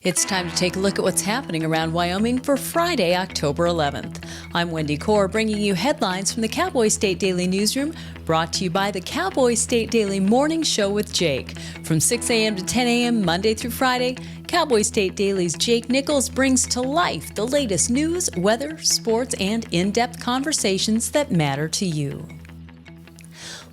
It's time to take a look at what's happening around Wyoming for Friday, October 11th. I'm Wendy Corr, bringing you headlines from the Cowboy State Daily newsroom, brought to you by the Cowboy State Daily Morning Show with Jake. From 6 a.m. to 10 a.m. Monday through Friday, Cowboy State Daily's Jake Nichols brings to life the latest news, weather, sports, and in-depth conversations that matter to you.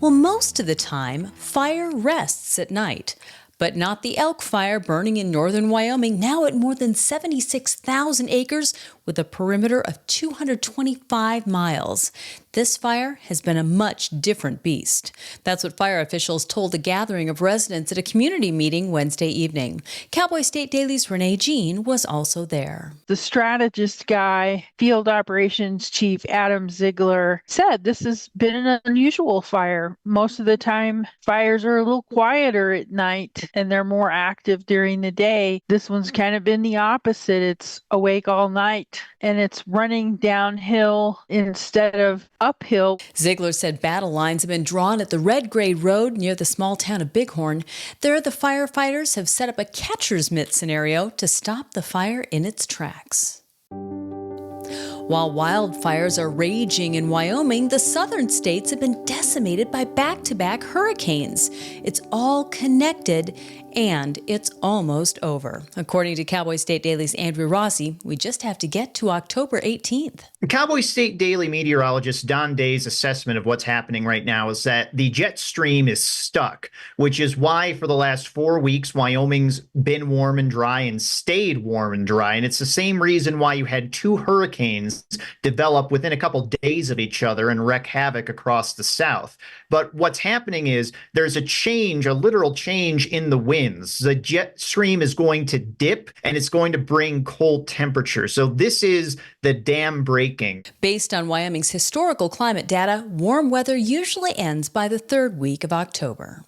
Well, most of the time, fire rests at night. But not the Elk Fire burning in northern Wyoming, now at more than 76,000 acres with a perimeter of 225 miles. This fire has been a much different beast. That's what fire officials told a gathering of residents at a community meeting Wednesday evening. Cowboy State Daily's Renee Jean was also there. The strategist guy, Field Operations Chief Adam Ziegler, said this has been an unusual fire. Most of the time, fires are a little quieter at night and they're more active during the day. This one's kind of been the opposite. It's awake all night and it's running downhill instead of uphill. Ziegler said battle lines have been drawn at the Red Grade Road near the small town of Bighorn. There, the firefighters have set up a catcher's mitt scenario to stop the fire in its tracks. While wildfires are raging in Wyoming, the southern states have been decimated by back-to-back hurricanes. It's all connected, and it's almost over. According to Cowboy State Daily's Andrew Rossi, we just have to get to October 18th. Cowboy State Daily meteorologist Don Day's assessment of what's happening right now is that the jet stream is stuck, which is why for the last 4 weeks, Wyoming's been warm and dry and stayed warm and dry. And it's the same reason why you had two hurricanes develop within a couple days of each other and wreak havoc across the south. But what's happening is there's a change, a literal change in the winds. The jet stream is going to dip and it's going to bring cold temperatures. So this is the dam breaking. Based on Wyoming's historical climate data, warm weather usually ends by the third week of October.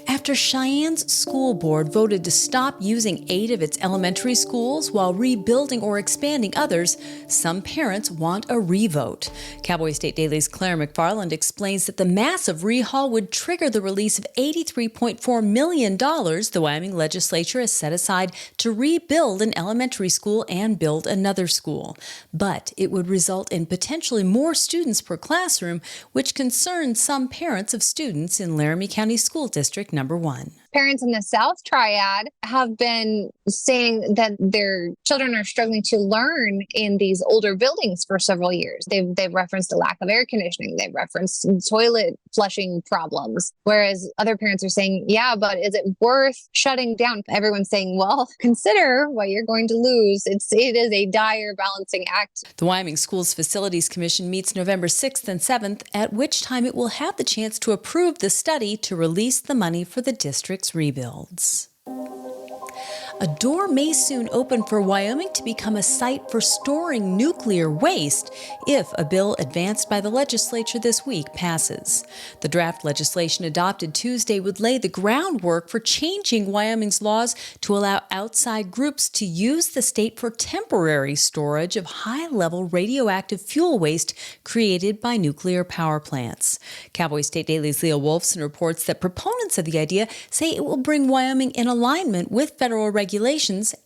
After Cheyenne's school board voted to stop using 8 of its elementary schools while rebuilding or expanding others, some parents want a revote. Cowboy State Daily's Claire McFarland explains that the massive rehaul would trigger the release of $83.4 million the Wyoming legislature has set aside to rebuild an elementary school and build another school. But it would result in potentially more students per classroom, which concerns some parents of students in Laramie County School District Number 1. Parents in the South Triad have been saying that their children are struggling to learn in these older buildings for several years. They've referenced a lack of air conditioning. They've referenced toilet flushing problems. Whereas other parents are saying, yeah, but is it worth shutting down? Everyone's saying, well, consider what you're going to lose. It is a dire balancing act. The Wyoming Schools Facilities Commission meets November 6th and 7th, at which time it will have the chance to approve the study to release the money for the district's rebuilds. A door may soon open for Wyoming to become a site for storing nuclear waste if a bill advanced by the legislature this week passes. The draft legislation adopted Tuesday would lay the groundwork for changing Wyoming's laws to allow outside groups to use the state for temporary storage of high-level radioactive fuel waste created by nuclear power plants. Cowboy State Daily's Leah Wolfson reports that proponents of the idea say it will bring Wyoming in alignment with federal regulations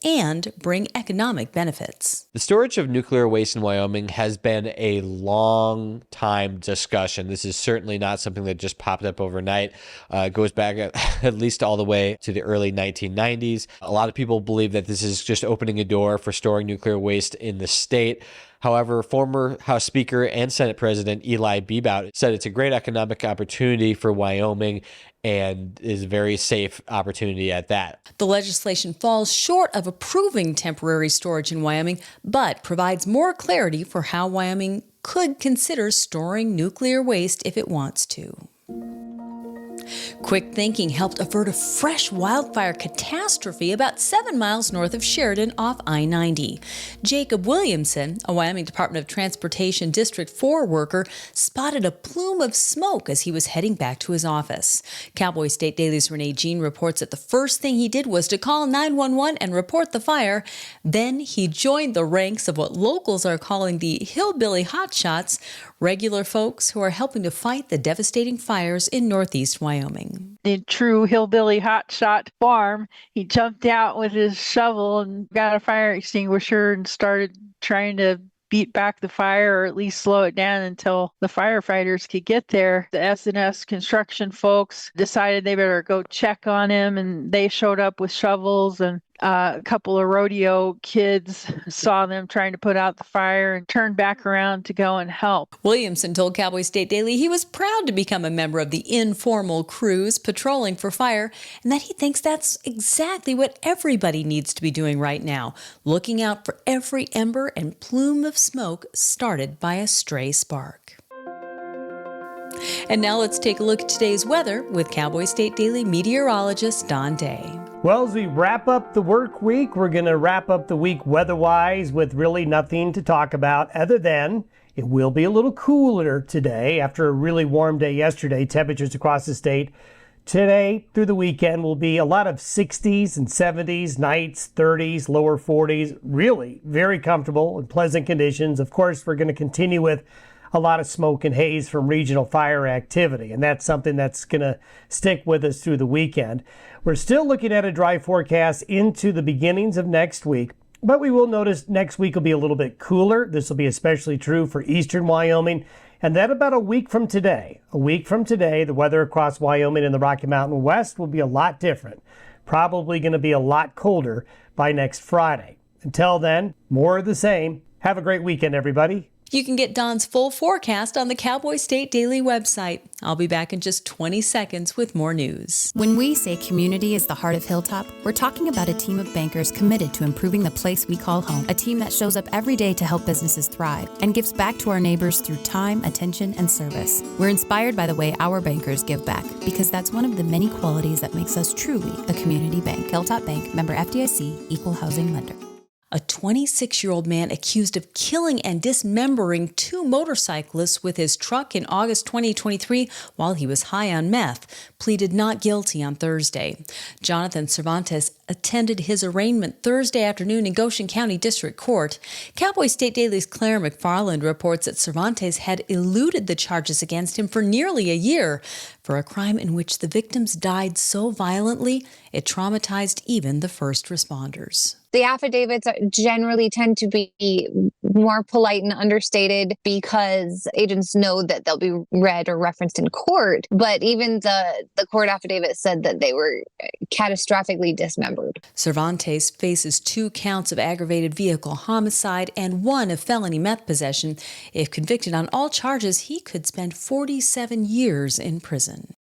and bring economic benefits. The storage of nuclear waste in Wyoming has been a long time discussion. This is certainly not something that just popped up overnight. It goes back at least all the way to the early 1990s. A lot of people believe that this is just opening a door for storing nuclear waste in the state. However, former House Speaker and Senate President Eli Bebout said it's a great economic opportunity for Wyoming and is a very safe opportunity at that. The legislation falls short of approving temporary storage in Wyoming, but provides more clarity for how Wyoming could consider storing nuclear waste if it wants to. Quick thinking helped avert a fresh wildfire catastrophe about 7 miles north of Sheridan off I-90. Jacob Williamson, a Wyoming Department of Transportation District 4 worker, spotted a plume of smoke as he was heading back to his office. Cowboy State Daily's Renee Jean reports that the first thing he did was to call 911 and report the fire. Then he joined the ranks of what locals are calling the hillbilly hotshots, regular folks who are helping to fight the devastating fires in northeast Wyoming. In true hillbilly hotshot farm, he jumped out with his shovel and got a fire extinguisher and started trying to beat back the fire, or at least slow it down until the firefighters could get there. The S&S construction folks decided they better go check on him, and they showed up with shovels, and a couple of rodeo kids saw them trying to put out the fire and turned back around to go and help. Williamson told Cowboy State Daily he was proud to become a member of the informal crews patrolling for fire, and that he thinks that's exactly what everybody needs to be doing right now, looking out for every ember and plume of smoke started by a stray spark. And now let's take a look at today's weather with Cowboy State Daily meteorologist Don Day. Well, as we wrap up the work week, we're going to wrap up the week weather-wise with really nothing to talk about other than it will be a little cooler today after a really warm day yesterday. Temperatures across the state today through the weekend will be a lot of 60s and 70s, nights 30s, lower 40s. Really very comfortable and pleasant conditions. Of course, we're going to continue with a lot of smoke and haze from regional fire activity, and that's something that's going to stick with us through the weekend. We're still looking at a dry forecast into the beginnings of next week, but we will notice next week will be a little bit cooler. This will be especially true for eastern Wyoming, and then about a week from today, the weather across Wyoming and the Rocky Mountain West will be a lot different. Probably going to be a lot colder by next Friday. Until then, more of the same. Have a great weekend, everybody. You can get Don's full forecast on the Cowboy State Daily website. I'll be back in just 20 seconds with more news. When we say community is the heart of Hilltop, we're talking about a team of bankers committed to improving the place we call home. A team that shows up every day to help businesses thrive and gives back to our neighbors through time, attention, and service. We're inspired by the way our bankers give back because that's one of the many qualities that makes us truly a community bank. Hilltop Bank, member FDIC, equal housing lender. A 26-year-old man accused of killing and dismembering two motorcyclists with his truck in August 2023 while he was high on meth pleaded not guilty on Thursday. Jonathan Cervantes attended his arraignment Thursday afternoon in Goshen County District Court. Cowboy State Daily's Claire McFarland reports that Cervantes had eluded the charges against him for nearly a year for a crime in which the victims died so violently it traumatized even the first responders. The affidavits generally tend to be more polite and understated because agents know that they'll be read or referenced in court. But even the court affidavit said that they were catastrophically dismembered. Cervantes faces 2 counts of aggravated vehicle homicide and 1 of felony meth possession. If convicted on all charges, he could spend 47 years in prison.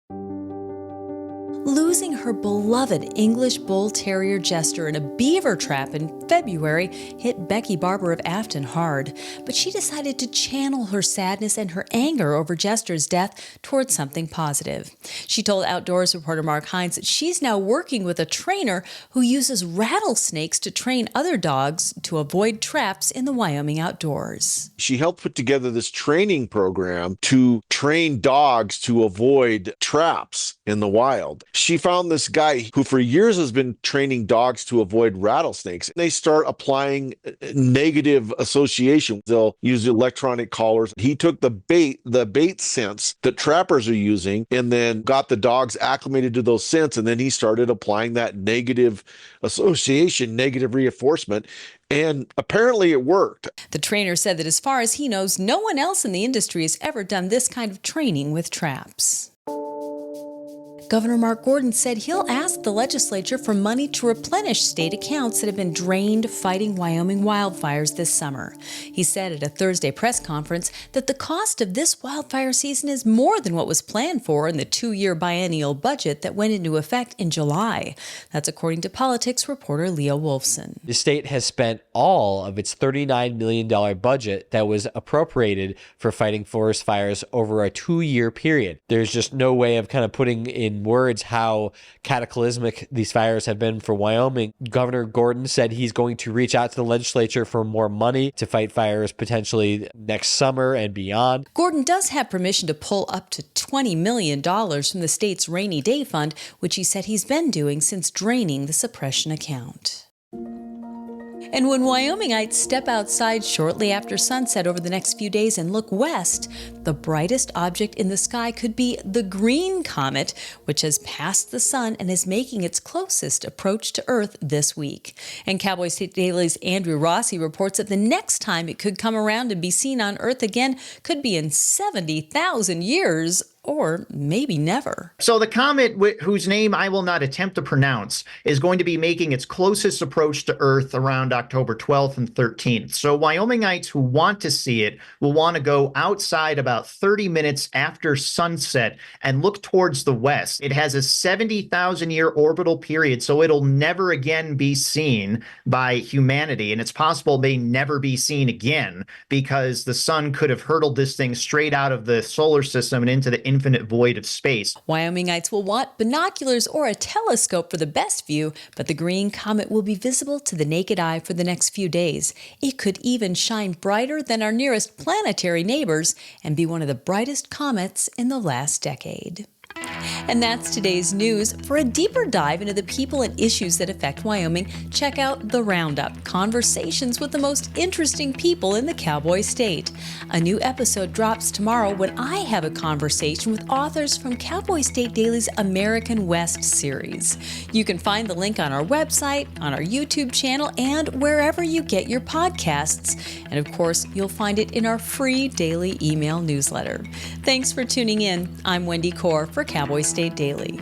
Losing her beloved English Bull Terrier Jester in a beaver trap in February hit Becky Barber of Afton hard, but she decided to channel her sadness and her anger over Jester's death towards something positive. She told Outdoors reporter Mark Hines that she's now working with a trainer who uses rattlesnakes to train other dogs to avoid traps in the Wyoming outdoors. She helped put together this training program to train dogs to avoid traps in the wild. She found this guy who for years has been training dogs to avoid rattlesnakes. They start applying negative association. They'll use electronic collars. He took the bait scents that trappers are using and then got the dogs acclimated to those scents. And then he started applying that negative association, negative reinforcement. And apparently it worked. The trainer said that as far as he knows, no one else in the industry has ever done this kind of training with traps. Governor Mark Gordon said he'll ask the legislature for money to replenish state accounts that have been drained fighting Wyoming wildfires this summer. He said at a Thursday press conference that the cost of this wildfire season is more than what was planned for in the 2-year biennial budget that went into effect in July. That's according to politics reporter Leo Wolfson. The state has spent all of its $39 million budget that was appropriated for fighting forest fires over a 2-year period. There's just no way of kind of putting in words how cataclysmic these fires have been for Wyoming. Governor Gordon said he's going to reach out to the legislature for more money to fight fires potentially next summer and beyond. Gordon does have permission to pull up to $20 million from the state's rainy day fund, which he said he's been doing since draining the suppression account. And when Wyomingites step outside shortly after sunset over the next few days and look west, the brightest object in the sky could be the green comet, which has passed the sun and is making its closest approach to Earth this week. And Cowboy State Daily's Andrew Rossi reports that the next time it could come around and be seen on Earth again could be in 70,000 years. Or maybe never. So the comet, whose name I will not attempt to pronounce, is going to be making its closest approach to Earth around October 12th and 13th. So Wyomingites who want to see it will want to go outside about 30 minutes after sunset and look towards the west. It has a 70,000-year orbital period, so it'll never again be seen by humanity. And it's possible it may never be seen again because the sun could have hurtled this thing straight out of the solar system and into the infinite void of space. Wyomingites will want binoculars or a telescope for the best view, but the green comet will be visible to the naked eye for the next few days. It could even shine brighter than our nearest planetary neighbors and be one of the brightest comets in the last decade. And that's today's news. For a deeper dive into the people and issues that affect Wyoming, check out The Roundup, conversations with the most interesting people in the Cowboy State. A new episode drops tomorrow when I have a conversation with authors from Cowboy State Daily's American West series. You can find the link on our website, on our YouTube channel, and wherever you get your podcasts. And of course, you'll find it in our free daily email newsletter. Thanks for tuning in. I'm Wendy Corr for Cowboy State Daily.